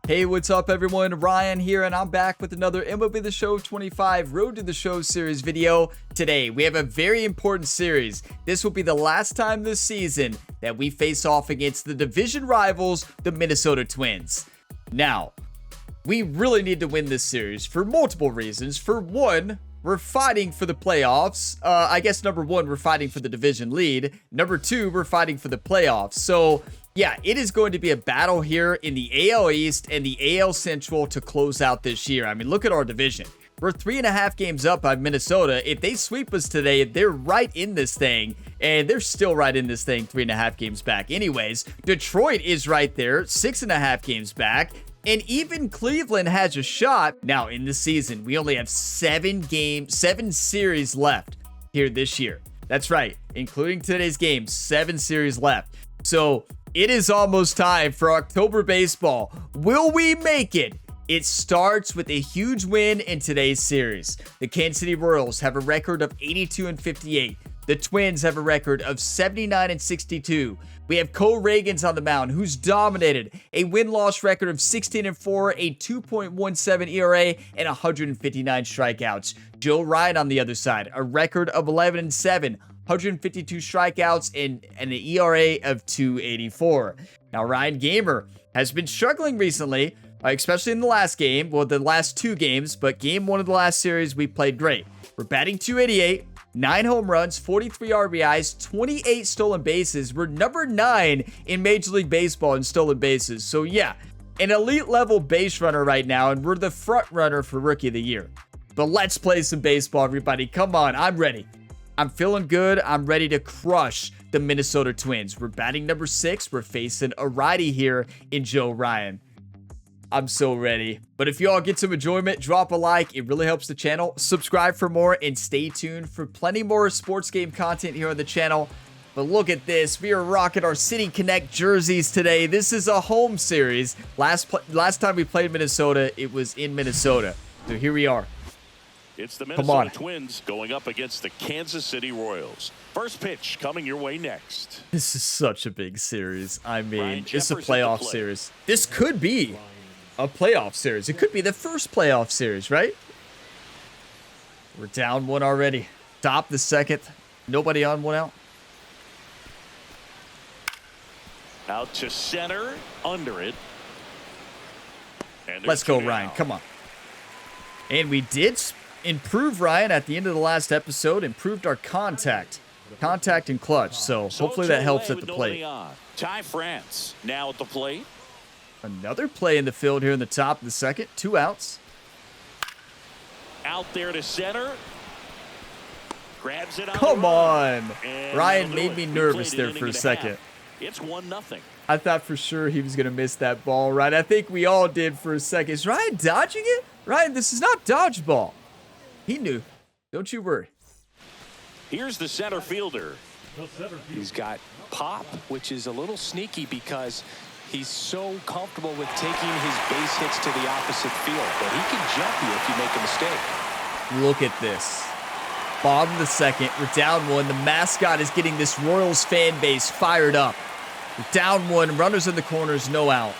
Hey, what's up everyone? Ryan here, and I'm back with another MLB The Show 25 Road to the Show series video. Today, we have a very important series. This will be the last time this season that we face off against the division rivals, the Minnesota Twins. Now, we really need to win this series for multiple reasons. For one, we're fighting for the playoffs. I guess number one, we're fighting for the division lead. Number two, we're fighting for the playoffs. So, yeah, it is going to be a battle here in the AL East and the AL Central to close out this year. I mean, look at our division. We're 3.5 games up on Minnesota. If they sweep us today, they're right in this thing, and they're still right in this thing 3.5 games back. Anyways, Detroit is right there, 6.5 games back. And even Cleveland has a shot. Now, in the season, we only have 7 series left here this year. That's right, including today's game, 7 series left. So, it is almost time for October baseball. Will we make it? It starts with a huge win in today's series. The Kansas City Royals have a record of 82-58. The Twins have a record of 79-62. We have Cole Reagans on the mound, who's dominated. A win-loss record of 16-4, a 2.17 ERA, and 159 strikeouts. Joe Ryan on the other side, a record of 11-7. 152 strikeouts and an ERA of 2.84. Now, Ryan Gamer has been struggling recently, especially in the last game. Well, the last 2 games, but game 1 of the last series, we played great. We're batting .288, 9 home runs, 43 RBIs, 28 stolen bases. We're number 9 in Major League Baseball in stolen bases. So, yeah, an elite level base runner right now, and we're the front runner for Rookie of the Year. But let's play some baseball, everybody. Come on, I'm ready. I'm feeling good. I'm ready to crush the Minnesota Twins. We're batting number 6. We're facing a righty here in Joe Ryan. I'm so ready. But if you all get some enjoyment, drop a like. It really helps the channel. Subscribe for more and stay tuned for plenty more sports game content here on the channel. But look at this. We are rocking our City Connect jerseys today. This is a home series. Last time we played Minnesota, it was in Minnesota. So here we are. It's the Minnesota Twins going up against the Kansas City Royals. First pitch coming your way next. This is such a big series. I mean, it's a playoff series. This could be a playoff series. It could be the first playoff series, right? We're down 1 already. Top the second. Nobody on, 1 out. Out to center, under it. Let's go, Ryan. Come on. And we did improve Ryan at the end of the last episode, improved our contact and clutch, so hopefully that helps at the plate. Ty France now at the plate. Another play in the field here in the top of the second, 2 outs. Out there to center. Grabs it on. Come on. Ryan made me nervous there for a second. It's 1-0. I thought for sure he was going to miss that ball, right? I think we all did for a second. Is Ryan dodging it? Ryan, this is not dodgeball. He knew. Don't you worry. Here's the center fielder. He's got pop, which is a little sneaky because he's so comfortable with taking his base hits to the opposite field. But he can jump you if you make a mistake. Look at this. Bottom of the second. We're down 1. The mascot is getting this Royals fan base fired up. We're down 1. Runners in the corners. No out.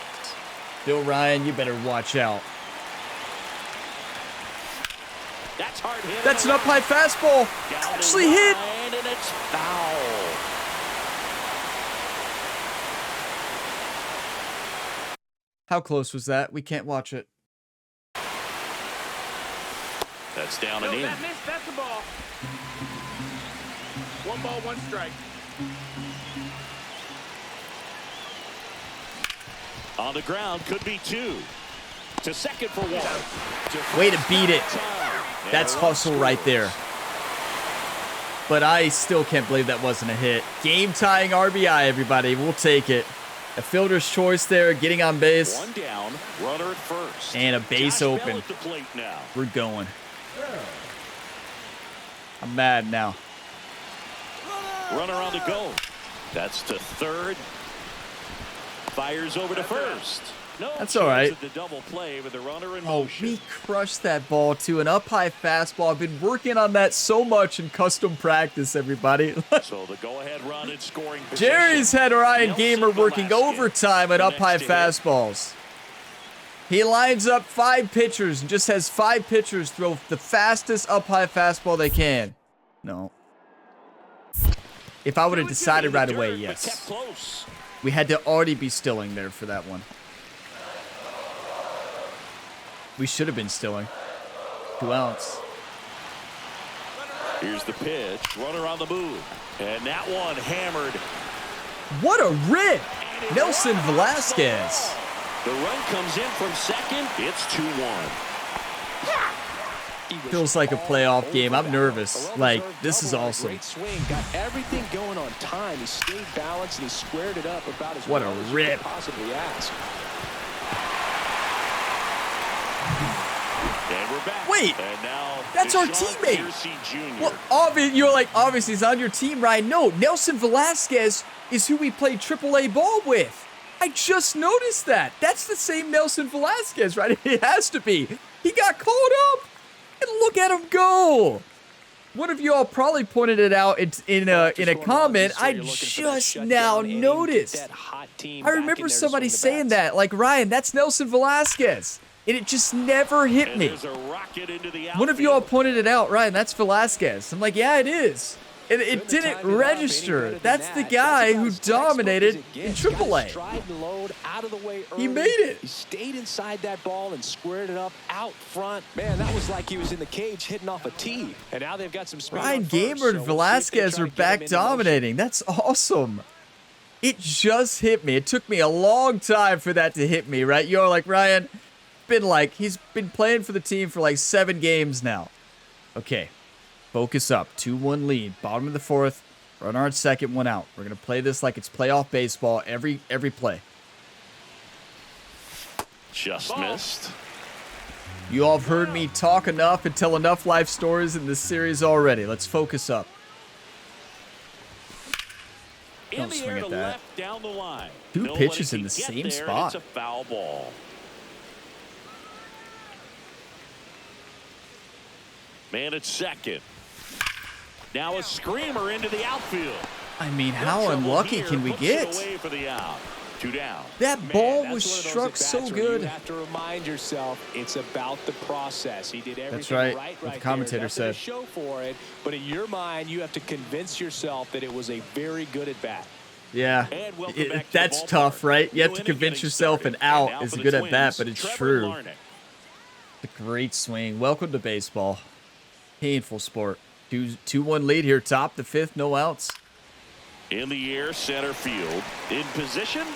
Bill Ryan, you better watch out. That's hard hit. That's an up high fastball. Actually hit. And it's foul. How close was that? We can't watch it. That's down and in. That missed. That's the ball. 1 ball, 1 strike. On the ground, could be 2. To second for 1. Way to beat it. That's hustle right there. But I still can't believe that wasn't a hit. Game-tying RBI, everybody. We'll take it. A fielder's choice there, getting on base. 1 down, runner at first. And a base open. At the plate now. We're going. I'm mad now. Runner on the go. That's to third. Fires over to first. No, that's all right. The double play with the runner in Oh, motion. we crushed that ball to an up-high fastball. I've been working on that so much in custom practice, everybody. So the go-ahead run in scoring position. Jerry's had Ryan Gamer working overtime at up-high fastballs. He lines up 5 pitchers and just has 5 pitchers throw the fastest up-high fastball they can. No. If I would have decided right away, yes. We had to already be stilling there for that one. We should have been stilling. 2 outs. Here's the pitch. Runner on the move. And that one hammered. What a rip! Nelson Velasquez. The run comes in from second. It's 2-1. Feels like a playoff game. I'm nervous. Like, this is awesome. Great swing. Got everything going on time. He stayed balanced and he squared it up about as what well a as rip. you could possibly ask. And we're back. Wait, and now that's our teammate. Well, you're like, obviously he's on your team, Ryan. No, Nelson Velasquez is who we played AAA ball with. I just noticed that. That's the same Nelson Velasquez, right? It has to be. He got called up. And look at him go. One of you all probably pointed it out in a comment. I just now noticed. I remember somebody saying that, like, Ryan, that's Nelson Velasquez. And it just never hit me. One of you all pointed it out, Ryan, that's Velasquez. I'm like, yeah, it is. And it didn't register. That's the guy who dominated in AAA. He made it. He stayed inside that ball and squared it up out front. Man, that was like he was in the cage hitting off a tee. And now they've got some speed. Ryan Gamer and Velasquez are back dominating. That's awesome. It just hit me. It took me a long time for that to hit me, right? You're like, Ryan, he's been playing for the team for like 7 games now. Okay. Focus up. 2-1 lead. Bottom of the 4th. Runner on second, 1 out. We're going to play this like it's playoff baseball every play. Just missed. You all have heard me talk enough and tell enough life stories in this series already. Let's focus up. Don't swing at that. Down the line. 2 pitches in the same spot. It's a foul ball. Man at second. Now a screamer into the outfield. I mean, how unlucky can we get? Away for the out. 2 down. That ball was struck so good. You have to remind yourself it's about the process. He did everything That's right. right What the commentator said. Show for it, but in your mind, you have to convince yourself that it was a very good at bat. Yeah, that's tough, right? You have to convince yourself an out is a good at bat, but it's true. A great swing. Welcome to baseball. Painful sport. 2-1 lead here. Top the 5th, no outs. In the air, center field. In position.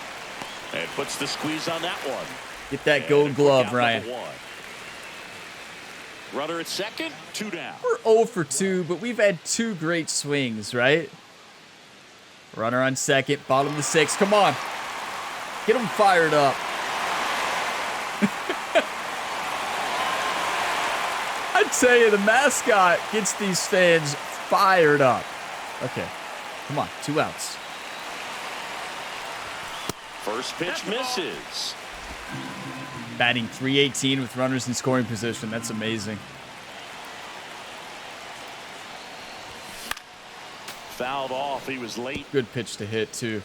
And puts the squeeze on that one. Get that gold glove, Ryan. Runner at second, 2 down. We're 0 for 2, but we've had 2 great swings, right? Runner on second, bottom of the 6th. Come on. Get him fired up. I tell you, the mascot gets these fans fired up. Okay, come on, 2 outs. First pitch misses. Batting .318 with runners in scoring position. That's amazing. Fouled off. He was late. Good pitch to hit, too.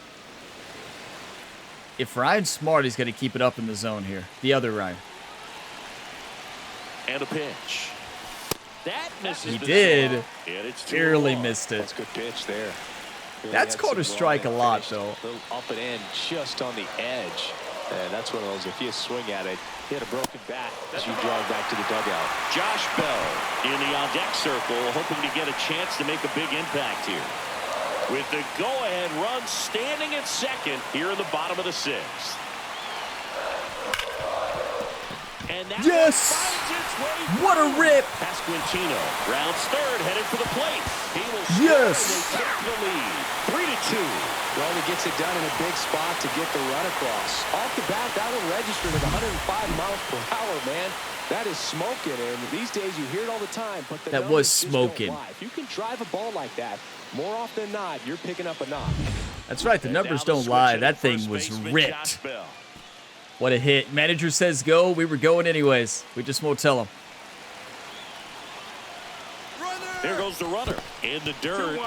If Ryan's smart, he's going to keep it up in the zone here. The other Ryan. And a pitch. That misses. He did. And it's barely missed it. That's a good pitch there. That's called a strike a lot, though. A little up and in, just on the edge. And that's one of those, if you swing at it, hit a broken bat as you drive back to the dugout. Josh Bell in the on-deck circle, hoping to get a chance to make a big impact here. With the go-ahead run standing at second here in the bottom of the 6th. And that yes! finds its way what a rip! Pasquantino rounds third, headed for the plate. He will yes! They take the lead, 3-2. Well, he gets it done in a big spot to get the run across. Off the bat, that one registered at 105 miles per hour, man. That is smoking, and these days you hear it all the time. But that was smoking. If you can drive a ball like that, more often than not, you're picking up a knock. That's right. The numbers don't lie. That thing was ripped. What a hit. Manager says go. We were going anyways. We just won't tell him. There goes the runner in the dirt.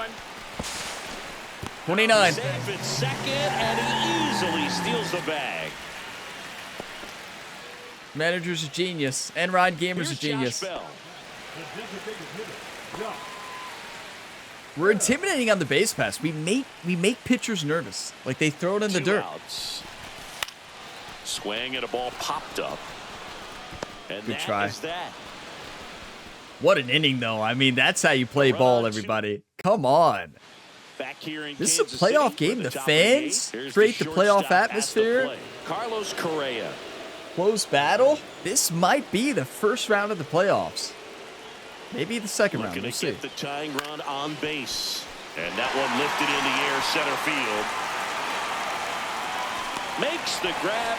29. Safe at second, and he easily steals the bag. Manager's a genius. And Ryan Gamer's a Here's genius. Josh Bell. We're intimidating on the base pass. We make pitchers nervous. Like they throw it in the 2 dirt. outs. Swing and a ball popped up. And Good that try. is that. What an inning, though. I mean, that's how you play ball, everybody. Come on. Back here in This is a Kansas playoff City, game. for The top of fans the eighth. Here's create the playoff shortstop at the atmosphere. plate. Carlos Correa. Close battle. This might be the first round of the playoffs. Maybe the second round. Looking We'll to see. get the tying run on base. And that one lifted in the air, center field. Makes the grab.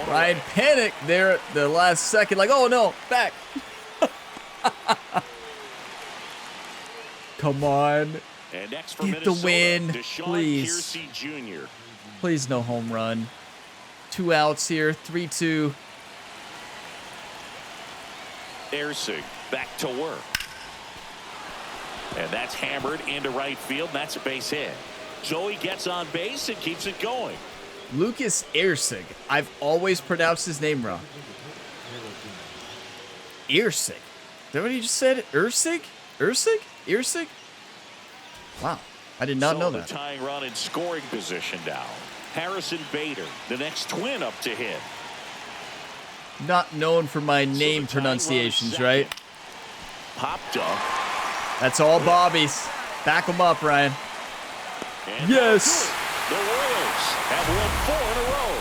Ryan panicked there at the last second. Like, oh, no. Back. Come on. And next for Get the Minnesota, win, Deshaun please. Kiersey Jr. Please no home run. 2 outs here. 3-2. Ersig back to work. And that's hammered into right field. And that's a base hit. Joey gets on base and keeps it going. Lucas Ersig. I've always pronounced his name wrong. Ersig. Is that what he just said? Ersig? Ersig? Ersig? Wow. I did not know The that. tying run in scoring position now. Harrison Bader, the next twin up to hit. Not known for my name So the tying run pronunciations, second. right? Popped up. That's all Bobby's. Back them up, Ryan. And Yes. the Royals have won 4 in a row.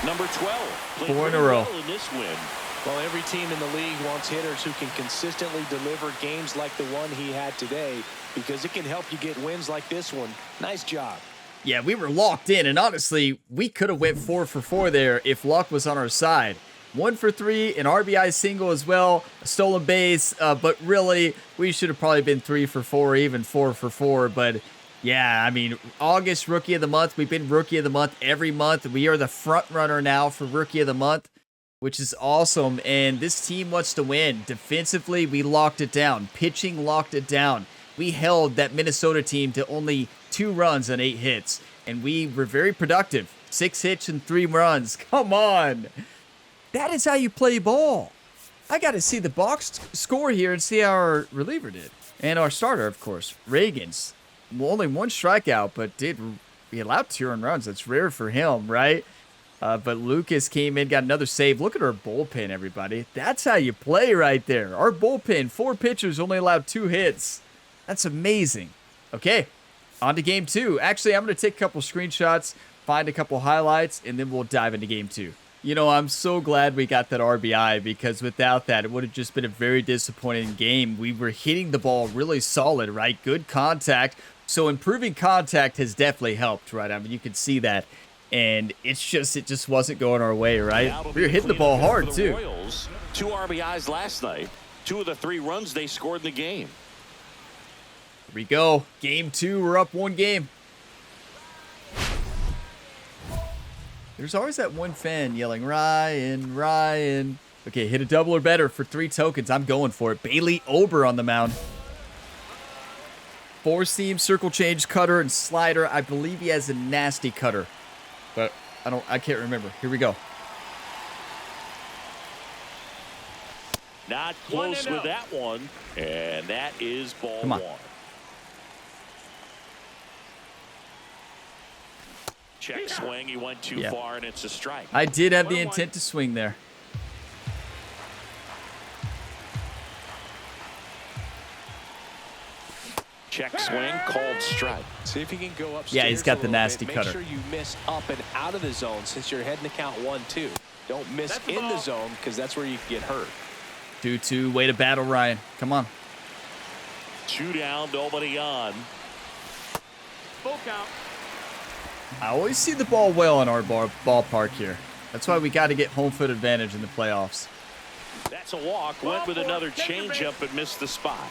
Number 12. Played 4 in a pretty row. well in this win. Well, every team in the league wants hitters who can consistently deliver games like the one he had today, because it can help you get wins like this one. Nice job. Yeah, we were locked in, and honestly, we could have went 4 for 4 there if luck was on our side. 1 for 3, an RBI single as well, a stolen base, but really, we should have probably been 3 for 4, even 4 for 4, but yeah, I mean, August Rookie of the Month, we've been Rookie of the Month every month. We are the front runner now for Rookie of the Month, which is awesome, and this team wants to win. Defensively, we locked it down. Pitching locked it down. We held that Minnesota team to only 2 runs on 8 hits, and we were very productive. 6 hits and 3 runs. Come on. That is how you play ball. I got to see the box score here and see how our reliever did. And our starter, of course, Reagan's. Well, only 1 strikeout, but he allowed 2 earned runs. That's rare for him, right? But Lucas came in, got another save. Look at our bullpen, everybody. That's how you play right there. Our bullpen, 4 pitchers, only allowed 2 hits. That's amazing. Okay, on to game 2. Actually, I'm going to take a couple screenshots, find a couple highlights, and then we'll dive into game 2. You know, I'm so glad we got that RBI, because without that, it would have just been a very disappointing game. We were hitting the ball really solid, right? Good contact. So improving contact has definitely helped, right? I mean, you can see that. And it just wasn't going our way, right? We were hitting the ball hard, too. Royals, 2 RBIs last night. 2 of the 3 runs they scored in the game. Here we go. Game 2, we're up 1 game. There's always that one fan yelling, Ryan, Ryan. Okay, hit a double or better for 3 tokens. I'm going for it. Bailey Ober on the mound. 4-seam, circle change, cutter, and slider. I believe he has a nasty cutter. But I can't remember. Here we go. Not close with that one. And that is ball 1. Check swing. He went too far, and it's a strike. I did have the intent to swing there. Check swing, called strike. See if you can go upstairs. Yeah, he's got the nasty bit. cutter. Make sure you miss up and out of the zone since you're heading to count 1-2. Don't miss in the zone, because that's where you can get hurt. 2-2, way to battle, Ryan. Come on. 2 down, nobody on. Full count. I always see the ball well in our ballpark here. That's why we got to get home field advantage in the playoffs. That's a walk. Went with another changeup and missed the spot.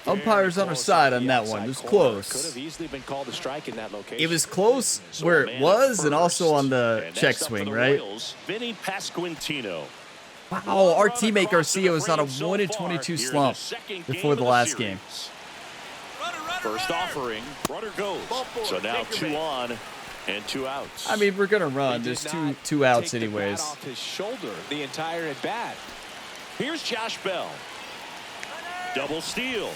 Umpires on our side on that one. It was Could close. have easily been called a strike in that location. It was close where it was and also on the check swing, right? Vinny Pasquantino. Wow, our teammate Garcia was on a 1-22 slump before the last game. First offering, runner goes. So now 2 on. And 2 outs. I mean, we're gonna run. There's two outs take the anyways. bat off his shoulder the entire at bat. Here's Josh Bell. Double steal.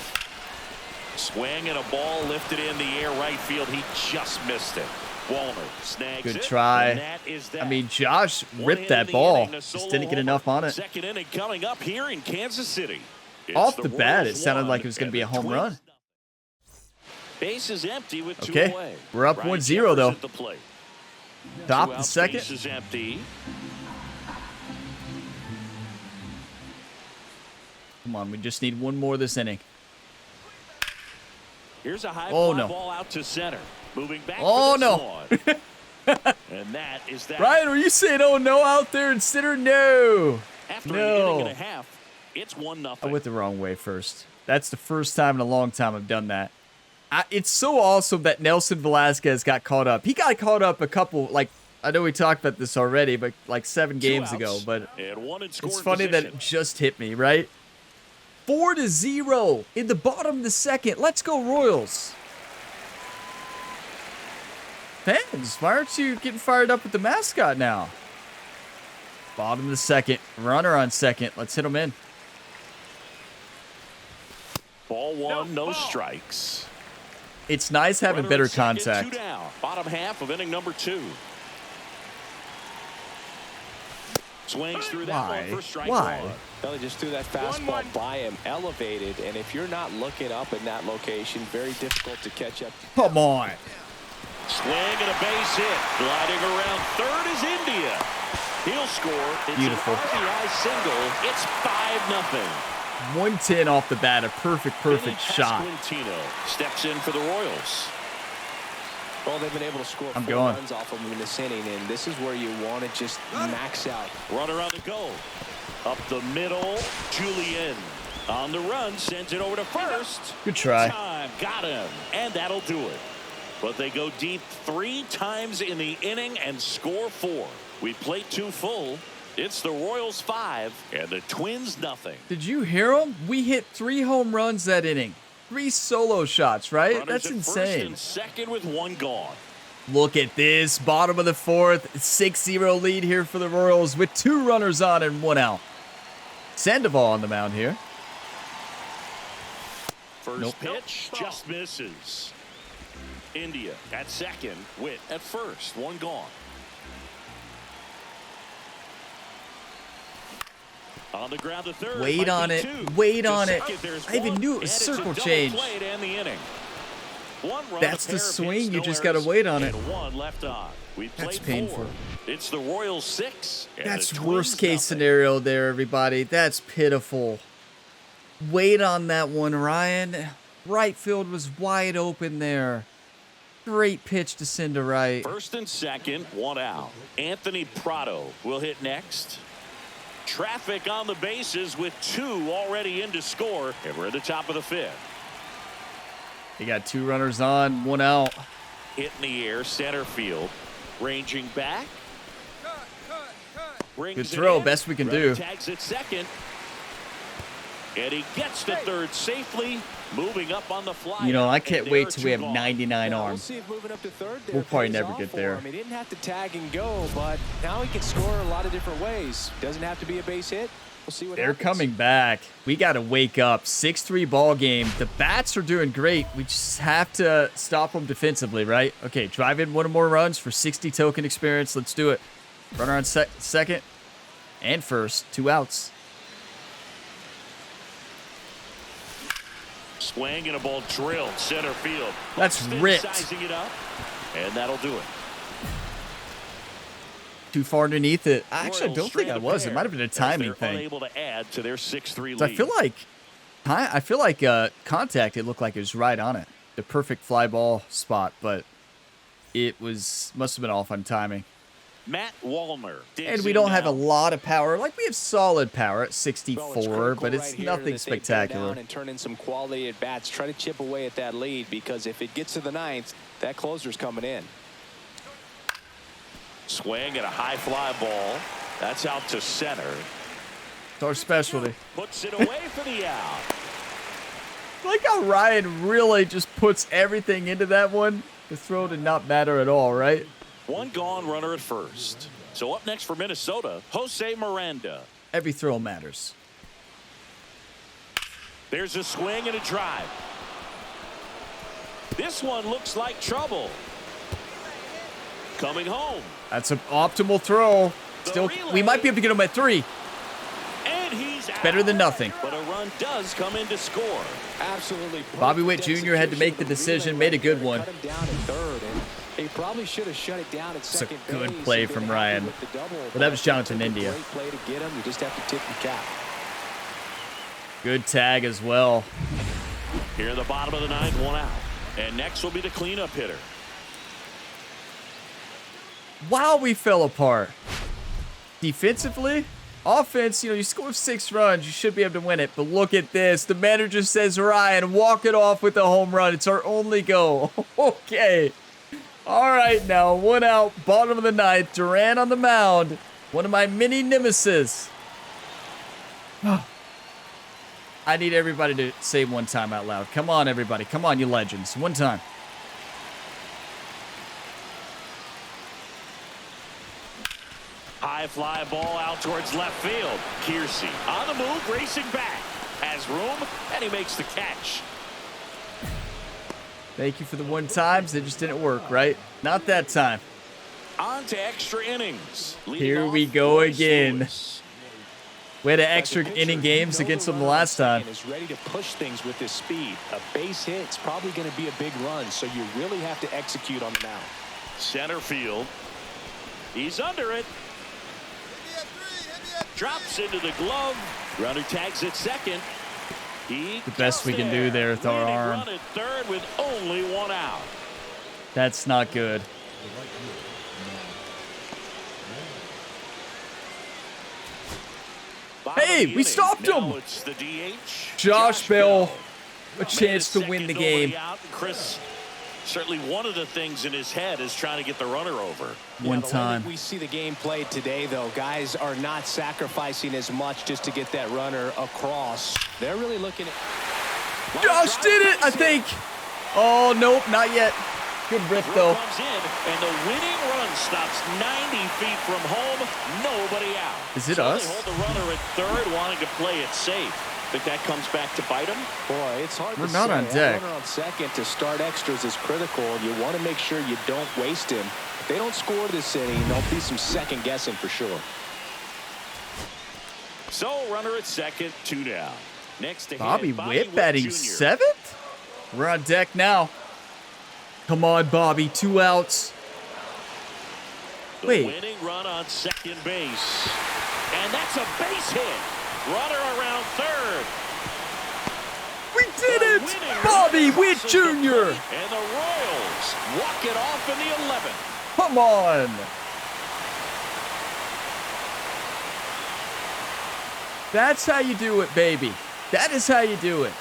Swing and a ball lifted in the air right field. He just missed it. Wallner snags it. Good try. And that is that. I mean, Josh One ripped hit that in the ball. inning, a Just solo didn't get homer. enough on it. Second inning coming up here in Kansas City. It's Off the the bat, it Royals sounded 1 like it was going to be a and home the run. Twins. Base is empty with 2 Okay, away. we're up Ryan 1-0 Jeffers though. at the plate. Top 2 the outs, second. base is empty. Come on, we just need one more this inning. Here's a high Oh, fly no. ball out to center. Moving back Oh, for this no. one. And that is that. Ryan, were you saying "oh no" out there instead or no? After an No. inning and a half, it's 1-0. I went the wrong way first. That's the first time in a long time I've done that. It's so awesome that Nelson Velasquez got caught up. He got caught up a couple, like, I know we talked about this already, but like 7 games ago. But And one in it's scoring funny that position. it just hit me, right? 4-0 in the bottom of the second. Let's go Royals. Fans, why aren't you getting fired up with the mascot now? Bottom of the second. Runner on second. Let's hit him in. Ball 1, no strikes. It's nice having Runner better at second, contact. 2 down. Bottom half of inning number 2. Swings through that Why? one for strike Why? 1. Well, he just threw that fastball by him, elevated, and if you're not looking up in that location, very difficult to catch up. Come on. Swing and a base hit. Gliding around third is India. He'll score. It's Beautiful. an RBI single. It's 5-0. 110 off the bat. A perfect Vinny shot. Pasquantino steps in for the Royals. Well, they've been able to score I'm 4 going. runs off of him in this inning, and this is where you want to just max out. Runner on the go. Up the middle, Julian. On the run, sends it over to first. Good try. Time, got him, and that'll do it. But they go deep 3 times in the inning and score 4. We play 2 full. It's the Royals 5 and the Twins 0. Did you hear him? We hit 3 home runs that inning. 3 solo shots, right? Runners That's at insane. First and second with 1 gone. Look at this. Bottom of the 4th. 6-0 lead here for the Royals with 2 runners on and 1 out. Sandoval on the mound here. First pitch just misses. India at second, Witt at first, 1 gone. On the ground to third. Wait might on be it. 2. Wait To on it. second, there's I even 1, knew it and was it's a circle double change. play to end the inning. 1 run, That's a the pair of swing. hits, You no just gotta errors, wait on it. and 1 left on. We That's played painful. 4. It's the Royals 6. And That's the Twins worst case 0. scenario there, everybody. That's pitiful. Wait on that one, Ryan. Right field was wide open there. Great pitch to send to right. First and second, 1 out. Anthony Prado will hit next. Traffic on the bases with 2 already in to score, and we're at the top of the 5th. You got 2 runners on, 1 out. Hit in the air, center field, ranging back. Brings Good it throw, in. best we can Runner do. Tags at second, and he gets to third safely, moving up on the fly. You know, I And can't there wait are till 2 we have gone. 99 We'll arms. see if moving up to third there We'll probably pays never off get for there. him. He didn't have to tag and go, but now he can score a lot of different ways. Doesn't have to be a base hit. We'll see what They're happens. coming back. We got to wake up. 6-3 ball game. The bats are doing great. We just have to stop them defensively, right? Okay, drive in 1 or more runs for 60 token experience. Let's do it. Runner on second and first. 2 outs. Swing and a ball drilled center field. That's Buxton ripped. Sizing it up, and that'll do it. Too far underneath it. Actually, I Royals don't think I strand a was. It pair might have been a as timing they're thing. Unable to add to their 6-3 So lead. I feel like contact, it looked like it was right on it. The perfect fly ball spot, but it must have been off on timing. Matt Wallner. And we don't have a lot of power. Like, we have solid power at Well, 64, it's critical but it's right here nothing that they go spectacular. down and turn in some quality at bats. Try to chip away at that lead, because if it gets to the 9th, that closer's coming in. Swing and a high fly ball. That's out to center. It's our specialty. Puts it away for the out. Like how Ryan really just puts everything into that one. The throw did not matter at all, right? One gone, runner at first. So up next for Minnesota, Jose Miranda. Every throw matters. There's a swing and a drive. This one looks like trouble. Coming home. That's an optimal throw. Still, we might be able to get him at 3. And he's out. Better than nothing. But a run does come in to score. Absolutely. Bobby Witt Jr. had to make the decision, made a good one. Cut him down at third, and he probably should have shut it down at second base. It's a good play from Ryan. Well, that was Jonathan India. Great play to get him. You just have to tip your cap. Good tag as well. Here in the bottom of the 9th, 1 out. And next will be the cleanup hitter. Wow, we fell apart. Defensively, offense, you score 6 runs, you should be able to win it. But look at this. The manager says, Ryan, walk it off with a home run. It's our only goal. Okay. All right, now 1 out, bottom of the 9th. Duran on the mound. One of my mini nemesis. I need everybody to say one time out loud. Come on, everybody. Come on, you legends. One time. High fly ball out towards left field. Kiersey on the move, racing back. Has room, and he makes the catch. Thank you for the 1 times. They just didn't work, right? Not that time. On to extra innings. Here we go again. We had an extra inning games against them the last time. Is ready to push things with his speed. A base hit's probably going to be a big run, so you really have to execute on the mound. Center field. He's under it. Drops into the glove. Runner tags at second. The best we can do there with our arm. Run at third with only 1 out. That's not good. Hey, we stopped him. It's the DH. Josh Bell, a chance to win the game. Chris, certainly one of the things in his head is trying to get the runner over. One time. The way we see the game played today, though, guys are not sacrificing as much just to get that runner across. They're really looking at... Josh did it, I think. Oh, nope, not yet. Good rip, though. Comes in, and the winning run stops 90 feet from home. Nobody out. Is it so us? They hold the runner at third, wanting to play it safe. Think that comes back to bite him? Boy, it's hard We're to not say. on deck. Runner on second to start extras is critical. You want to make sure you don't waste him. If they don't score this inning, there'll be some second guessing for sure. So runner at second, 2 down. Next to Bobby hit, Witt batting Jr. 7th? We're on deck now. Come on, Bobby, 2 outs. The Wait. winning run on second base. And that's a base hit. Runner around third. We did it! Bobby Witt Jr. And the Royals walk it off in the 11th. Come on. That's how you do it, baby. That is how you do it.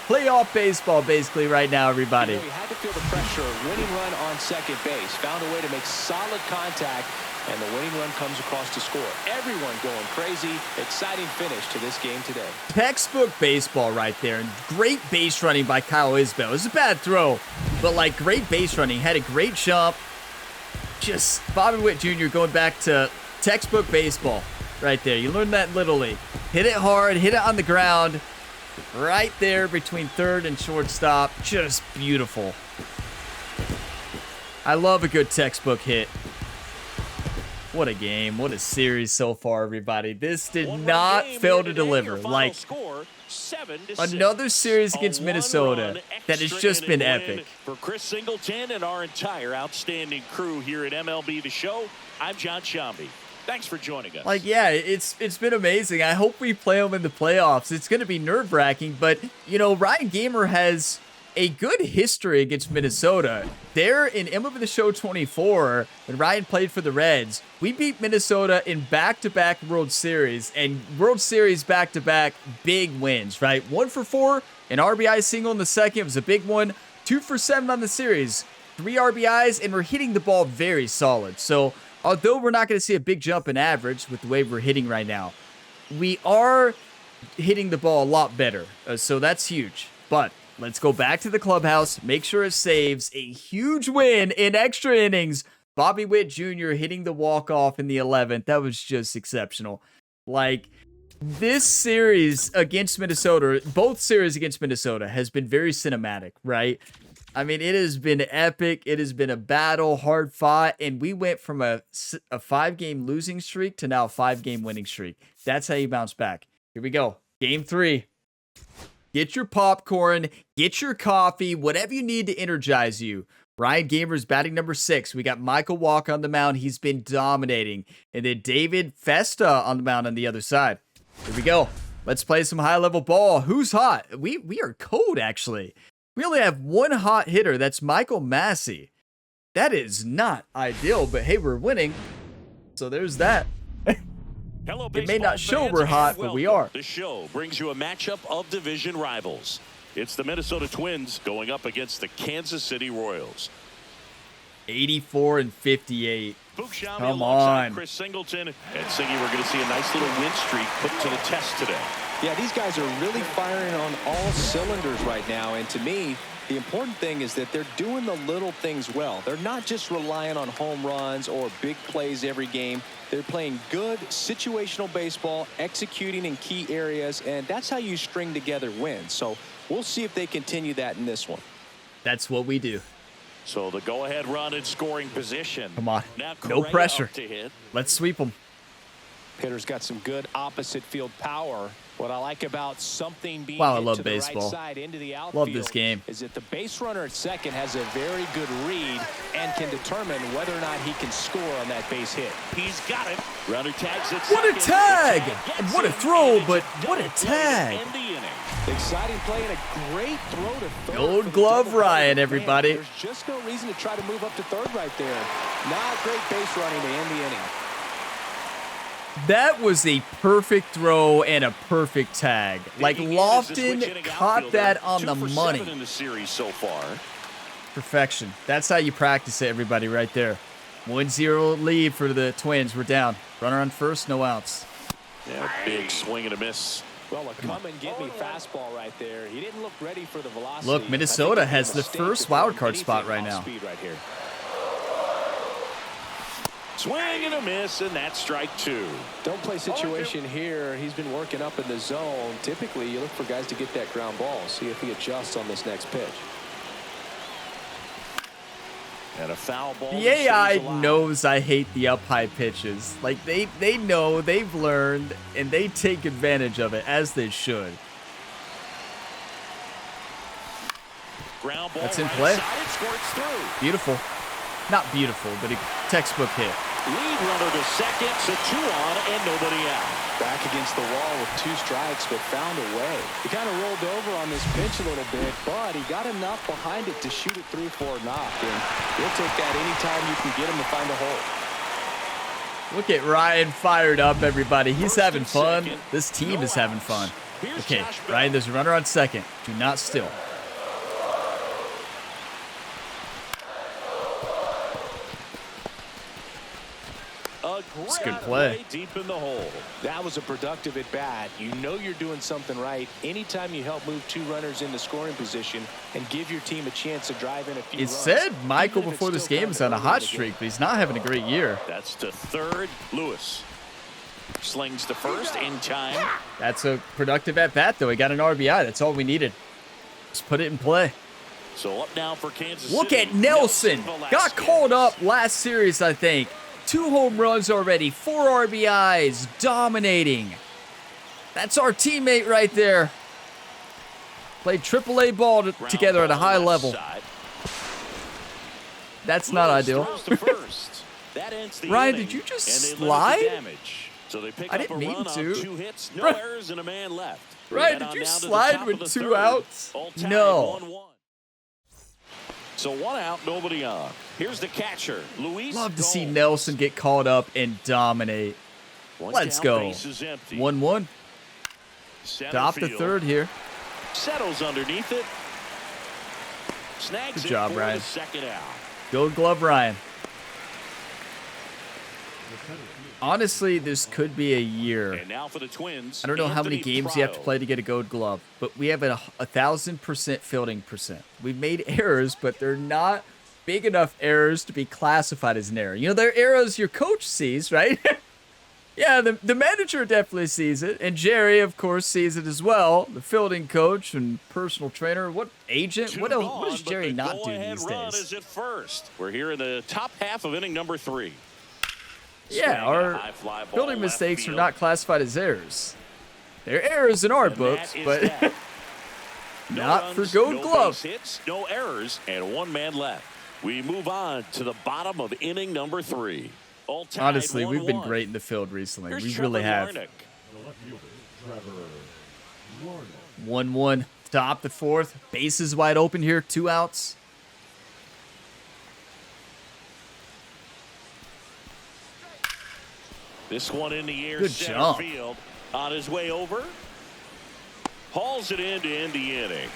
Playoff baseball, basically, right now, everybody. You had to feel the pressure. Winning run on second base. Found a way to make solid contact, and the winning run comes across to score. Everyone going crazy. Exciting finish to this game today. Textbook baseball right there. And great base running by Kyle Isbell. It was a bad throw, but, great base running. Had a great jump. Just Bobby Witt Jr. going back to textbook baseball right there. You learned that Little League. Hit it hard. Hit it on the ground. Right there between third and shortstop. Just beautiful. I love a good textbook hit. What a game. What a series so far, everybody. This did not fail to deliver. Another series against Minnesota that has just been epic. For Chris Singleton and our entire outstanding crew here at MLB The Show, I'm John Shambi. Thanks for joining us. Yeah, it's been amazing. I hope we play them in the playoffs. It's going to be nerve-wracking, but, Ryan Gamer has a good history against Minnesota. There in MLB The Show 24, when Ryan played for the Reds, we beat Minnesota in back-to-back World Series, and World Series back-to-back big wins, right? 1 for 4, an RBI single in the second was a big one. 2 for 7 on the series, 3 RBIs, and we're hitting the ball very solid. So, although we're not going to see a big jump in average with the way we're hitting right now, we are hitting the ball a lot better. So that's huge. But let's go back to the clubhouse, make sure it saves a huge win in extra innings Bobby Witt Jr. hitting the walk-off in the 11th, that was just exceptional. Like, this series against Minnesota, both series against Minnesota, has been very cinematic, right? I mean, it has been epic. It has been a battle, hard fought, and we went from a 5-game losing streak to now a 5-game winning streak. That's how you bounce back. Here we go. Game 3. Get your popcorn, get your coffee, whatever you need to energize you. Ryan Gamer's batting number 6. We got Michael Walker on the mound. He's been dominating. And then David Festa on the mound on the other side. Here we go. Let's play some high-level ball. Who's hot? We are cold, actually. We only have one hot hitter. That's Michael Massey. That is not ideal, but hey, we're winning. So there's that. Hello, it may not show we're hot, but we are. The show brings you a matchup of division rivals. It's the Minnesota Twins going up against the Kansas City Royals. 84 and 58. Come on. Chris Singleton. And Singy, we're going to see a nice little win streak put to the test today. Yeah, these guys are really firing on all cylinders right now. And to me, the important thing is that they're doing the little things well. They're not just relying on home runs or big plays every game. They're playing good situational baseball, executing in key areas, and that's how you string together wins. So we'll see if they continue that in this one. That's what we do. So the go-ahead run in scoring position. Come on. Now no pressure. Let's sweep them. Hitter's got some good opposite field power. What I like about something being I love to baseball. The right side into the outfield love this game. Is that the base runner at second has a very good read and can determine whether or not he can score on that base hit. He's got it. Runner tags it. What a tag! And what a throw, but what a tag! Exciting play and a great throw to third. Gold Glove Ryan, everybody. There's just no reason to try to move up to third right there. Not great base running to end the inning. That was a perfect throw and a perfect tag. Like, Lofton caught that on the money. In the series so far. Perfection. That's how you practice it, everybody, right there. 1-0 lead for the Twins. We're down. Runner on first, no outs. Yeah, big swing and a miss. Well, a come and get me fastball right there. He didn't look ready for the velocity. Look, Minnesota has the first wild card spot right now. Swing and a miss, and that's strike 2. Don't play situation here. He's been working up in the zone. Typically, you look for guys to get that ground ball. See if he adjusts on this next pitch. And a foul ball. The AI knows I hate the up-high pitches. Like, they know, they've learned, and they take advantage of it, as they should. Ground ball. That's in play. Beautiful. Not beautiful, but a textbook hit. Lead runner to second, so 2 on and nobody out. Back against the wall with 2 strikes, but found a way. He kind of rolled over on this pitch a little bit, but he got enough behind it to shoot it through for a knock. And he'll take that anytime you can get him to find a hole. Look at Ryan fired up, everybody. He's having fun. This team is having fun. Okay, Ryan, there's a runner on second. Do not steal. It's a good play. Deep in the hole. That was a productive at bat. You know you're doing something right anytime you help move 2 runners into scoring position and give your team a chance to drive in a few runs. It said Michael before this game is on a hot streak, but he's not having a great year. That's to third. Lewis slings to first in time. That's a productive at bat, though. He got an RBI. That's all we needed. Just put it in play. So up now for Kansas City. Look at Nelson. Got called up last series, I think. 2 home runs already, 4 RBIs, dominating. That's our teammate right there. Played AAA ball together at a high level. That's not ideal. Ryan, did you just slide? I didn't mean to. 2 hits, no errors, and a man left. Ryan, did you slide with 2 outs? No. So 1 out, nobody on. Here's the catcher, Luis. Love to see Nelson get called up and dominate. Let's go. 1-1. Top the third here. Settles underneath it. Snags Good job, Ryan. Second out. Gold Glove Ryan. Honestly, this could be a year. And now for the Twins. I don't know how many games you have to play to get a Gold Glove, but we have a 1,000% fielding percent. We've made errors, but they're not big enough errors to be classified as an error. You know, there are errors your coach sees, right? Yeah, the manager definitely sees it, and Jerry, of course, sees it as well. The fielding coach and personal trainer. What agent? What else? What does Jerry not do these days? Is at first. We're here in the top half of inning number 3. Yeah, our fielding mistakes are not classified as errors. They're errors in our books, but not for Gold Glove. Hits, no errors, and 1 man left. We move on to the bottom of inning number 3. Honestly, we've been great in the field recently. We really have. 1-1, top the 4th. Bases wide open here, 2 outs. This one in the air, good center jump. Field. On his way over. Hauls it in to end the inning.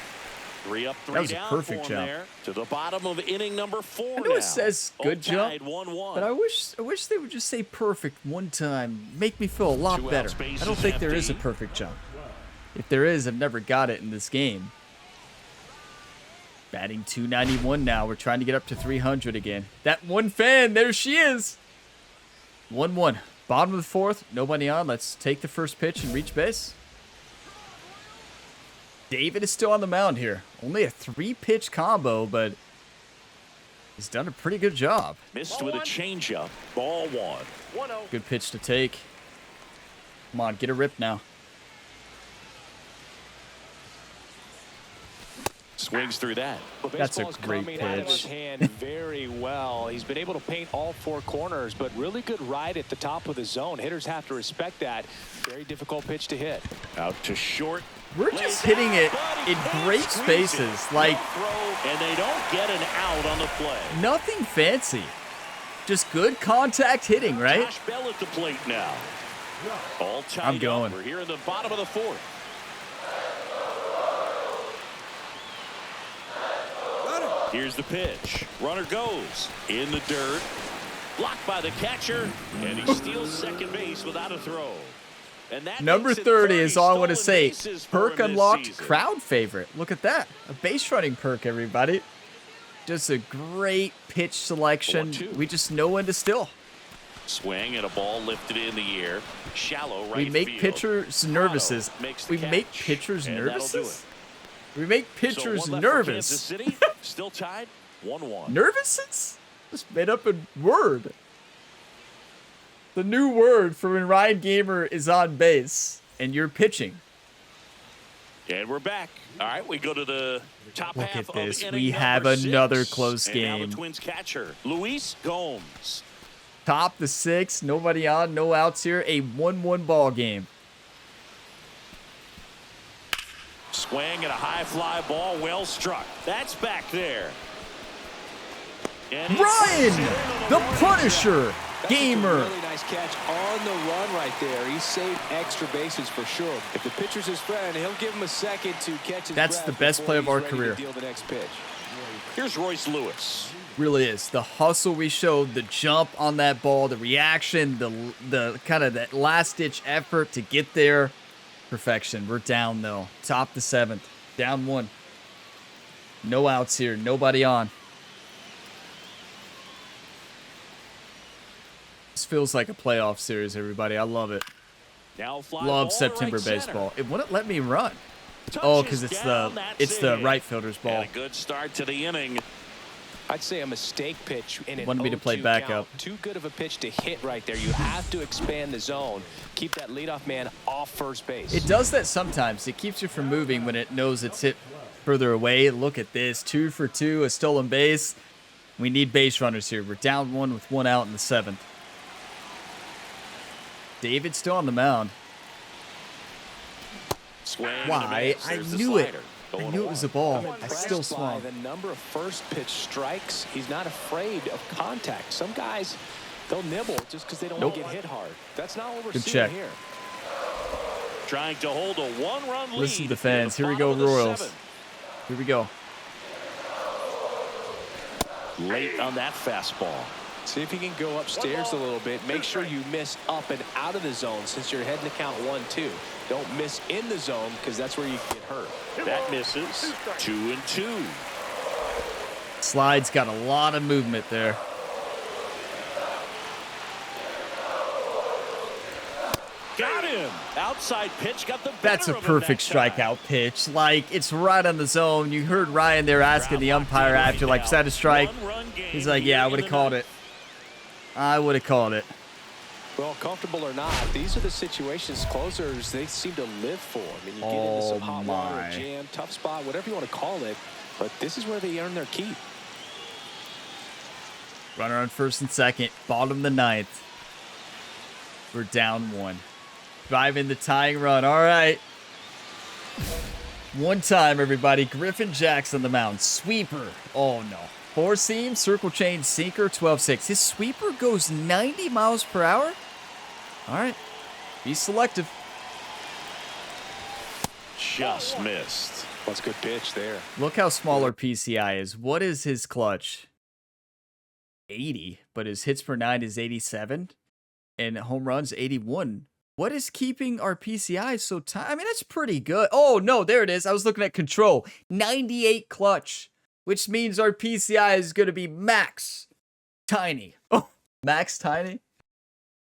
3 up, 3 that was down. A perfect jump. There to the bottom of inning number 4. I know it says good jump, 1-1. but I wish they would just say perfect one time. Make me feel a lot better. I don't think there is a perfect jump. If there is, I've never got it in this game. Batting 291 now. We're trying to get up to 300 again. That one fan, there she is. 1-1. Bottom of the 4th. Nobody on. Let's take the first pitch and reach base. David is still on the mound here. Only a 3-pitch combo, but he's done a pretty good job. Missed with a changeup. Ball 1. Good pitch to take. Come on, get a rip now. Swings through that. That's a great pitch. Out of his pitch. hand very well. He's been able to paint all 4 corners, but really good ride at the top of the zone. Hitters have to respect that. Very difficult pitch to hit. Out to short. We're just hitting it in great spaces. Like, and they don't get an out on the play. Nothing fancy. Just good contact hitting, right? Josh Bell at the plate now. All tied I'm going. We're here in the bottom of the 4th. Here's the pitch. Runner goes in the dirt. Blocked by the catcher, and he steals second base without a throw. And that Number 30 is all I want to say. Perk unlocked, crowd favorite. Look at that. A base running perk, everybody. Just a great pitch selection. We just know when to steal. Swing and a ball lifted in the air. Shallow right We make field. pitchers nervous. We make pitchers nervous? We make pitchers nervous. City, still tied 1-1. Nervous? Just made up a word. The new word for when Ryan Gamer is on base and you're pitching. And we're back. All right, we go to the top Look half at this. of We inning have number another 6. close And now game. the Twins catcher, Luis Gomes. Top the 6, nobody on, no outs here. A 1-1 ball game. Swing and a high fly ball, well struck. That's back there. And Ryan, the Punisher, Gamer. Really nice catch on the run right there. He saved extra bases for sure. If the pitcher's his friend, he'll give him a second to catch his That's breath the best before play of he's our ready to career. deal the next pitch. Here's Royce Lewis. Really is. The hustle we showed, the jump on that ball, the reaction, the kind of that last-ditch effort to get there. Perfection. We're down, though. Top the 7th. Down 1. No outs here. Nobody on. This feels like a playoff series, everybody. I love it. Now fly Love ball September right baseball. It wouldn't let me run. Touches Oh, because it's down, the it. right fielder's ball. And a good start to the inning. I'd say a mistake pitch in an Wanted me to play 0-2 back count. up. Too good of a pitch to hit right there. You have to expand the zone. Keep that leadoff man off first base. It does that sometimes. It keeps you from moving when it knows it's hit further away. Look at this. 2 for 2, a stolen base. We need base runners here. We're down 1 with 1 out in the 7th. David's still on the mound. Swing Why? I knew it. I knew it was a ball. I'm I impressed still by swung. the number of first pitch strikes. He's not afraid of contact. Some guys, they'll nibble just because they don't want to get hit hard. That's not what we're Good seeing check. here. Trying to hold a 1-run lead. Listen to the fans. Here we bottom go, of the Royals. 7th. Here we go. Late on that fastball. See if you can go upstairs a little bit. Make sure you miss up and out of the zone since you're heading to count 1-2. Don't miss in the zone because that's where you get hurt. That misses. 2-2. Slide's got a lot of movement there. Got him. Outside pitch got the better That's a of him perfect that time. strikeout pitch. Like, it's right on the zone. You heard Ryan there asking the umpire after, like, set a strike. He's like, yeah, I would have called it. I would have called it. Well, comfortable or not, these are the situations closers they seem to live for. I mean, you get into some hot water, a jam, tough spot, whatever you want to call it, but this is where they earn their keep. Runner on first and second, bottom of the ninth. We're down 1. Driving the tying run. All right. One time, everybody. Griffin Jackson on the mound. Sweeper. Oh, no. 4-seam, circle chain, sinker, 12-6. His sweeper goes 90 miles per hour? All right. Be selective. Just missed. That's a good pitch there. Look how small our PCI is. What is his clutch? 80, but his hits per 9 is 87, and home runs 81. What is keeping our PCI so tiny? I mean, that's pretty good. Oh, no, there it is. I was looking at control. 98 clutch, which means our PCI is going to be max tiny. Oh, max tiny?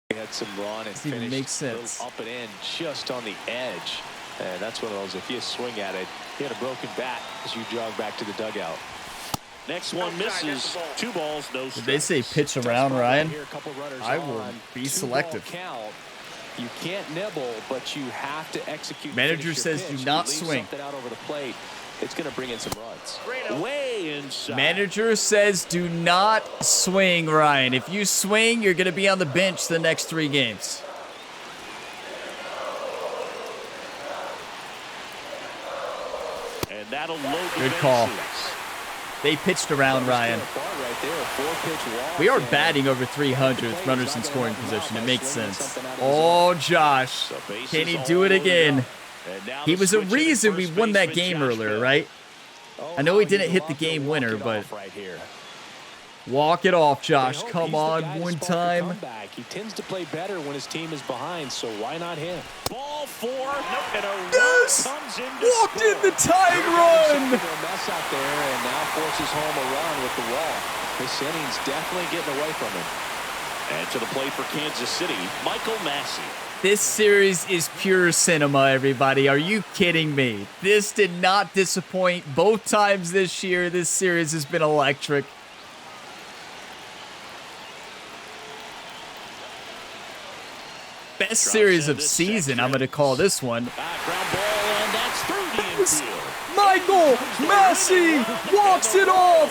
He had some run and Doesn't even make sense. up and in just on the edge. And that's one of those, if you swing at it, you had a broken bat as you jog back to the dugout. Next one misses. 2 balls, no strikes. Did they say pitch around, Ryan? Here, a couple runners I will on, be 2-ball selective. Count. You can't nibble, but you have to execute. Manager says do not swing. Out over the plate. It's going to bring in some runs. Way inside. Manager says do not swing, Ryan. If you swing, you're going to be on the bench the next 3 games. And that'll load the Good call. bases. They pitched around, Ryan. We are batting over 300 with runners in scoring position. It makes sense. Oh, Josh. Can he do it again? He was a reason we won that game earlier, right? I know he didn't hit the game winner, but walk it off, Josh. Come on, one time. He tends to play better when his team is behind, so why not him? Ball 4. And a Yes! run comes in to Walked in score. the tying run! Mess out there and now forces home a run with the wall. This inning's definitely getting away from him. And to the plate for Kansas City, Michael Massey. This series is pure cinema, everybody. Are you kidding me? This did not disappoint both times this year. This series has been electric. Best series of season, I'm going to call this one. Ground ball, and that's through the infield. Michael Massey walks it off.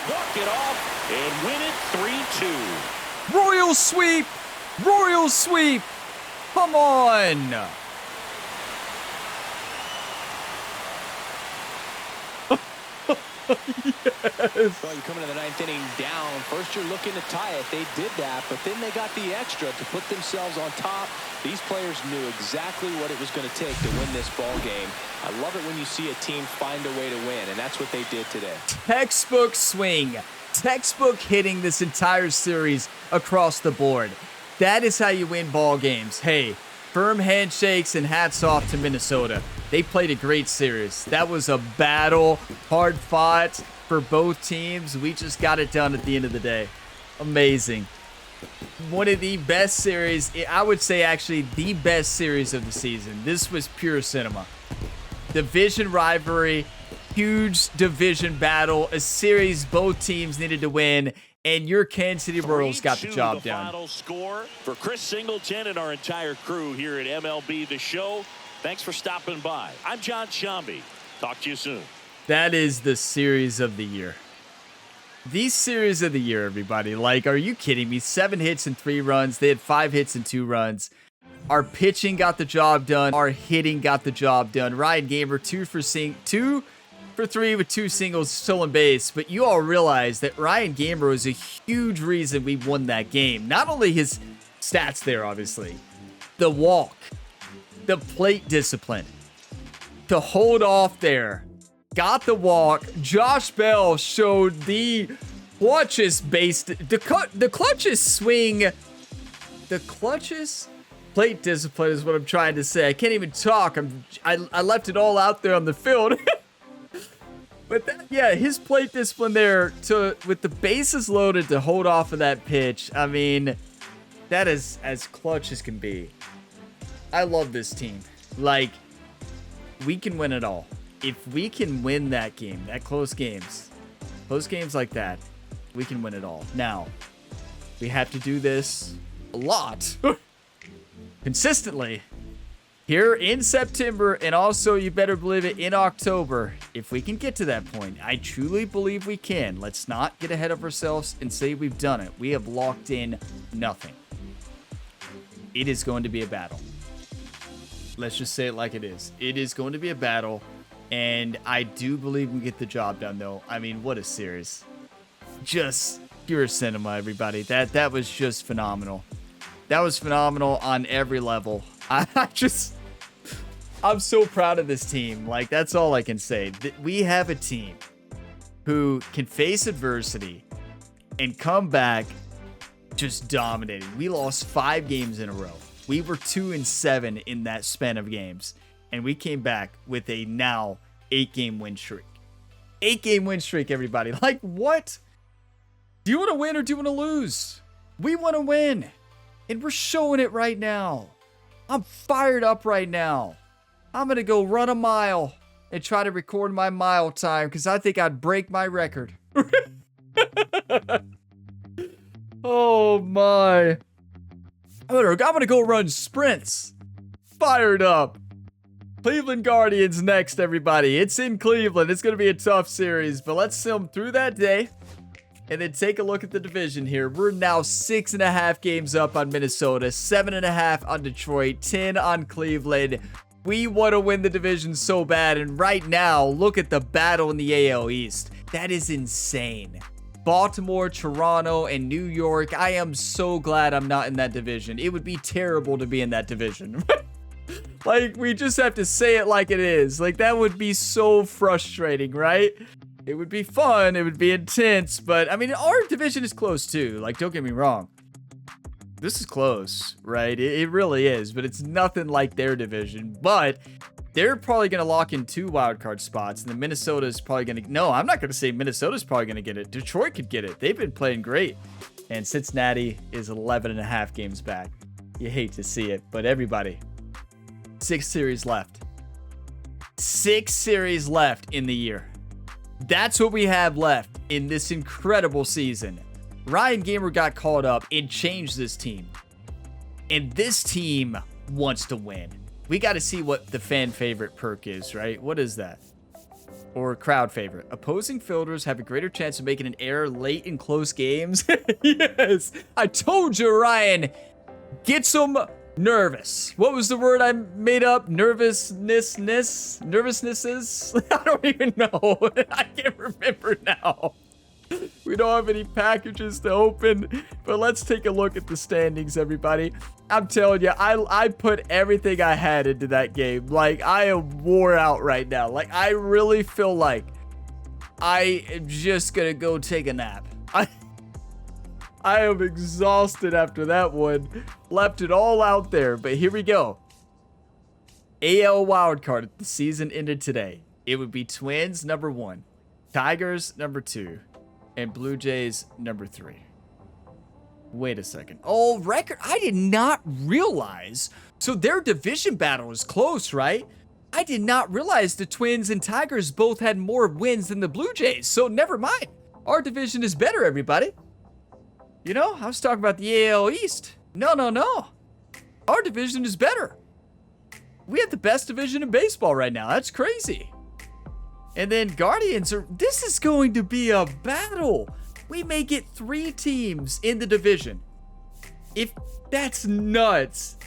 Walk it off and win it 3-2. Royal sweep. Royal sweep. Come on. Yes. Well, you come into the 9th inning down. First, you're looking to tie it. They did that, but then they got the extra to put themselves on top. These players knew exactly what it was going to take to win this ball game. I love it when you see a team find a way to win, and that's what they did today. Textbook swing. Textbook hitting this entire series across the board. That is how you win ball games. Hey, firm handshakes and hats off to Minnesota. They played a great series. That was a battle, hard fought for both teams. We just got it done at the end of the day. Amazing. One of the best series, I would say actually the best series of the season. This was pure cinema. Division rivalry, huge division battle, a series both teams needed to win, and your Kansas City Royals got the job done. Final score for Chris Singleton and our entire crew here at MLB The Show. Thanks for stopping by. I'm John Shambi. Talk to you soon. That is the series of the year. The series of the year, everybody. Like, are you kidding me? 7 hits and 3 runs. They had 5 hits and 2 runs. Our pitching got the job done. Our hitting got the job done. Ryan Gamer, 2 for 3 with 2 singles, stolen base. But you all realize that Ryan Gamer was a huge reason we won that game. Not only his stats there, obviously. The walk. The plate discipline. To hold off there. Got the walk. Josh Bell showed the clutches based. The clutches swing. The clutches plate discipline is what I'm trying to say. I can't even talk. I left it all out there on the field. But that, yeah, his plate discipline there with the bases loaded to hold off of that pitch. I mean, that is as clutch as can be. I love this team. Like, we can win it all. If we can win that game, that close games like that, we can win it all. Now, we have to do this a lot, consistently, here in September, and also, you better believe it, in October, if we can get to that point. I truly believe we can. Let's not get ahead of ourselves and say we've done it. We have locked in nothing. It is going to be a battle. Let's just say it like it is. It is going to be a battle, and I do believe we get the job done, though. I mean, what a series. Just pure cinema, everybody. That was just phenomenal. That was phenomenal on every level. I'm so proud of this team. Like, that's all I can say. We have a team who can face adversity and come back just dominating. We lost 5 games in a row. We were 2-7 in that span of games, and we came back with a now 8-game win streak. 8-game win streak, everybody. Like, what? Do you want to win or do you want to lose? We want to win, and we're showing it right now. I'm fired up right now. I'm going to go run a mile and try to record my mile time because I think I'd break my record. Oh, my. I'm gonna go run sprints. Fired up. Cleveland Guardians next, everybody. It's in Cleveland. It's gonna be a tough series, but let's see them through that day and then take a look at the division here. We're now 6.5 games up on Minnesota, 7.5 on Detroit, 10 on Cleveland. We want to win the division so bad, and right now, look at the battle in the AL East. That is insane. Baltimore, Toronto, and New York. I am so glad I'm not in that division. It would be terrible to be in that division. Like, we just have to say it like it is. Like, that would be so frustrating, right? It would be fun. It would be intense. But, I mean, our division is close, too. Like, don't get me wrong. This is close, right? It really is. But it's nothing like their division. But they're probably going to lock in 2 wildcard spots. And then Minnesota is probably going to... No, I'm not going to say Minnesota's probably going to get it. Detroit could get it. They've been playing great. And Cincinnati is 11.5 games back. You hate to see it. But everybody, 6 series left. 6 series left in the year. That's what we have left in this incredible season. Ryan Gamer got called up and changed this team. And this team wants to win. We got to see what the fan favorite perk is, right? What is that? Or crowd favorite. Opposing fielders have a greater chance of making an error late in close games. Yes. I told you, Ryan. Gets them nervous. What was the word I made up? Nervousness? Nervousnesses? I don't even know. I can't remember now. We don't have any packages to open, but let's take a look at the standings, everybody. I'm telling you, I put everything I had into that game. Like, I am wore out right now. Like, I really feel like I am just gonna go take a nap. I am exhausted after that one. Left it all out there, but here we go. AL wildcard if the season ended today. It would be Twins, number 1. Tigers, number 2. And Blue Jays, number 3. Wait a second. Oh, record. I did not realize. So their division battle is close, right? I did not realize the Twins and Tigers both had more wins than the Blue Jays. So never mind. Our division is better, everybody. You know, I was talking about the AL East. No. Our division is better. We have the best division in baseball right now. That's crazy. And then Guardians this is going to be a battle. We may get 3 teams in the division. That's nuts.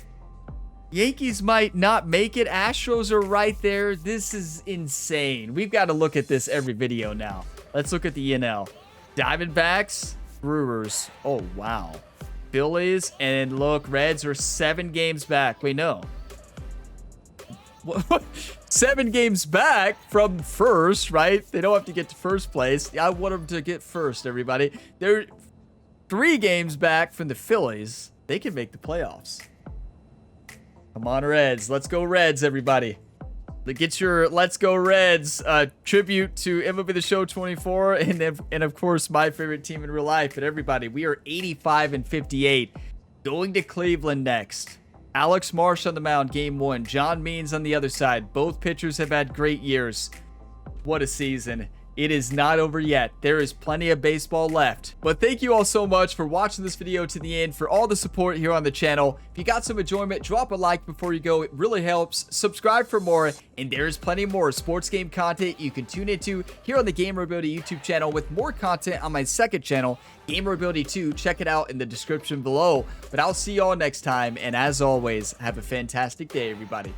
Yankees might not make it. Astros are right there. This is insane. We've got to look at this every video now. Let's look at the NL. Diamondbacks, Brewers. Oh, wow. Phillies, and look, Reds are 7 games back. Wait, no. 7 games back from first, right? They don't have to get to first place. I want them to get first, everybody. They're 3 games back from the Phillies. They can make the playoffs. Come on, Reds. Let's go Reds, everybody. Get your Let's Go Reds tribute to MLB The Show 24 and of course my favorite team in real life. But everybody, we are 85-58, going to Cleveland next. Alex Marsh on the mound, game 1. John Means on the other side. Both pitchers have had great years. What a season. It is not over yet. There is plenty of baseball left. But thank you all so much for watching this video to the end, for all the support here on the channel. If you got some enjoyment, drop a like before you go. It really helps. Subscribe for more, and there's plenty more sports game content you can tune into here on the Gamer Ability YouTube channel, with more content on my second channel, Gamer Ability 2. Check it out in the description below. But I'll see y'all next time, and as always, have a fantastic day, everybody.